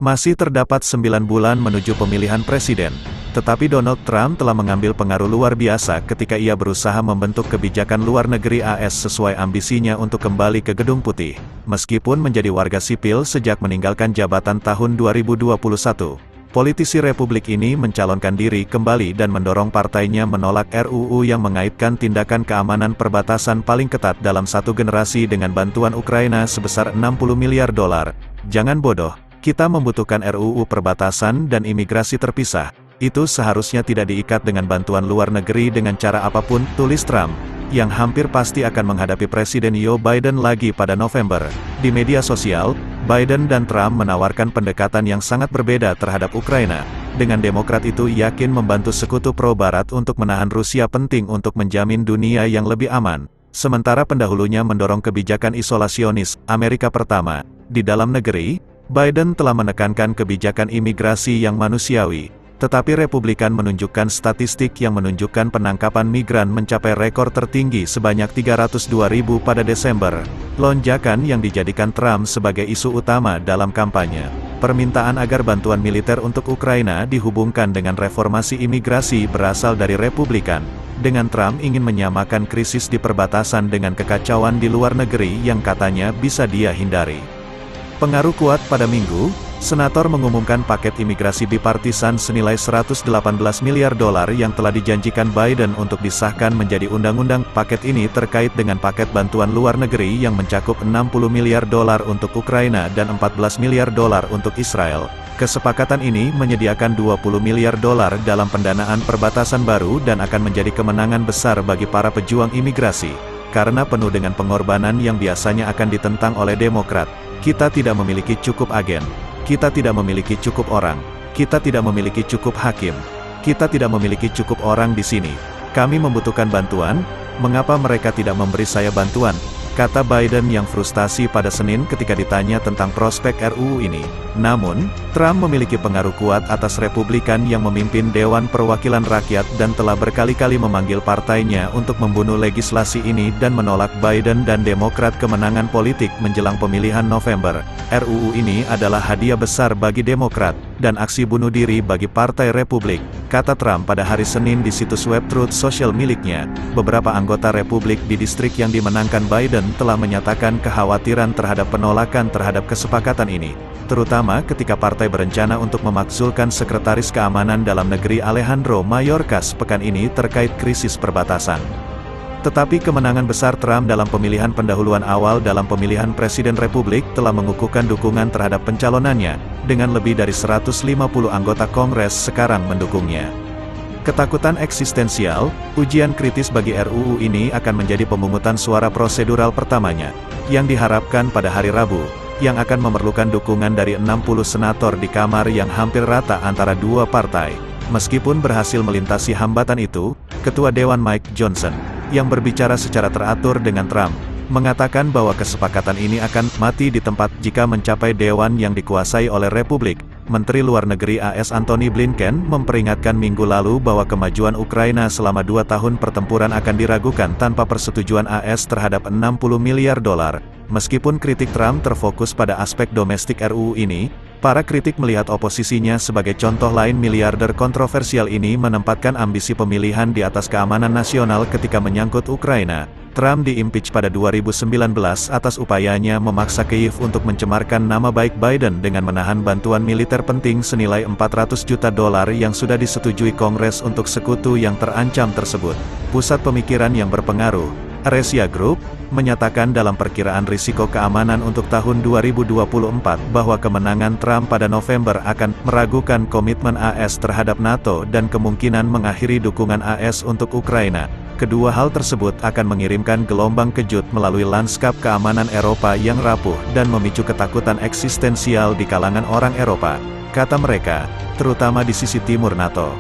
Masih terdapat 9 bulan menuju pemilihan presiden, tetapi Donald Trump telah mengambil pengaruh luar biasa ketika ia berusaha membentuk kebijakan luar negeri AS sesuai ambisinya untuk kembali ke Gedung Putih. Meskipun menjadi warga sipil sejak meninggalkan jabatan tahun 2021, politisi Republik ini mencalonkan diri kembali dan mendorong partainya menolak RUU yang mengaitkan tindakan keamanan perbatasan paling ketat dalam satu generasi dengan bantuan Ukraina sebesar $60 miliar. Jangan bodoh. Kita membutuhkan RUU perbatasan dan imigrasi terpisah. Itu seharusnya tidak diikat dengan bantuan luar negeri dengan cara apapun, tulis Trump, yang hampir pasti akan menghadapi Presiden Joe Biden lagi pada November. Di media sosial, Biden dan Trump menawarkan pendekatan yang sangat berbeda terhadap Ukraina. Dengan Demokrat itu yakin membantu sekutu pro-Barat untuk menahan Rusia penting untuk menjamin dunia yang lebih aman. Sementara pendahulunya mendorong kebijakan isolasionis, Amerika pertama. Di dalam negeri, Biden telah menekankan kebijakan imigrasi yang manusiawi, tetapi Republikan menunjukkan statistik yang menunjukkan penangkapan migran mencapai rekor tertinggi sebanyak 302.000 pada Desember, lonjakan yang dijadikan Trump sebagai isu utama dalam kampanye. Permintaan agar bantuan militer untuk Ukraina dihubungkan dengan reformasi imigrasi berasal dari Republikan, dengan Trump ingin menyamakan krisis di perbatasan dengan kekacauan di luar negeri yang katanya bisa dia hindari. Pengaruh kuat pada Minggu, Senator mengumumkan paket imigrasi bipartisan senilai $118 miliar yang telah dijanjikan Biden untuk disahkan menjadi undang-undang. Paket ini terkait dengan paket bantuan luar negeri yang mencakup $60 miliar untuk Ukraina dan $14 miliar untuk Israel. Kesepakatan ini menyediakan $20 miliar dalam pendanaan perbatasan baru dan akan menjadi kemenangan besar bagi para pejuang imigrasi, karena penuh dengan pengorbanan yang biasanya akan ditentang oleh Demokrat. Kita tidak memiliki cukup agen. Kita tidak memiliki cukup orang. Kita tidak memiliki cukup hakim. Kita tidak memiliki cukup orang di sini. Kami membutuhkan bantuan. Mengapa mereka tidak memberi saya bantuan? Kata Biden yang frustasi pada Senin ketika ditanya tentang prospek RUU ini. Namun, Trump memiliki pengaruh kuat atas Republikan yang memimpin Dewan Perwakilan Rakyat dan telah berkali-kali memanggil partainya untuk membunuh legislasi ini dan menolak Biden dan Demokrat kemenangan politik menjelang pemilihan November. RUU ini adalah hadiah besar bagi Demokrat, dan aksi bunuh diri bagi Partai Republik, kata Trump pada hari Senin di situs web Truth Social miliknya. Beberapa anggota Republik di distrik yang dimenangkan Biden telah menyatakan kekhawatiran terhadap penolakan terhadap kesepakatan ini, terutama ketika partai berencana untuk memakzulkan Sekretaris Keamanan Dalam Negeri Alejandro Mayorkas pekan ini terkait krisis perbatasan. Tetapi kemenangan besar Trump dalam pemilihan pendahuluan awal dalam pemilihan Presiden Republik telah mengukuhkan dukungan terhadap pencalonannya, dengan lebih dari 150 anggota Kongres sekarang mendukungnya. Ketakutan eksistensial, ujian kritis bagi RUU ini akan menjadi pemungutan suara prosedural pertamanya, yang diharapkan pada hari Rabu, yang akan memerlukan dukungan dari 60 senator di kamar yang hampir rata antara dua partai. Meskipun berhasil melintasi hambatan itu, Ketua Dewan Mike Johnson, yang berbicara secara teratur dengan Trump, mengatakan bahwa kesepakatan ini akan mati di tempat jika mencapai Dewan yang dikuasai oleh Republik. Menteri Luar Negeri AS Antony Blinken memperingatkan minggu lalu bahwa kemajuan Ukraina selama 2 tahun pertempuran akan diragukan tanpa persetujuan AS terhadap $60 miliar. Meskipun kritik Trump terfokus pada aspek domestik RUU ini, para kritik melihat oposisinya sebagai contoh lain. Miliarder kontroversial ini menempatkan ambisi pemilihan di atas keamanan nasional ketika menyangkut Ukraina. Trump diimpeach pada 2019 atas upayanya memaksa Kyiv untuk mencemarkan nama baik Biden dengan menahan bantuan militer penting senilai $400 juta yang sudah disetujui Kongres untuk sekutu yang terancam tersebut. Pusat pemikiran yang berpengaruh, Aresia Group, menyatakan dalam perkiraan risiko keamanan untuk tahun 2024 bahwa kemenangan Trump pada November akan meragukan komitmen AS terhadap NATO dan kemungkinan mengakhiri dukungan AS untuk Ukraina. Kedua hal tersebut akan mengirimkan gelombang kejut melalui lanskap keamanan Eropa yang rapuh dan memicu ketakutan eksistensial di kalangan orang Eropa, kata mereka, terutama di sisi timur NATO.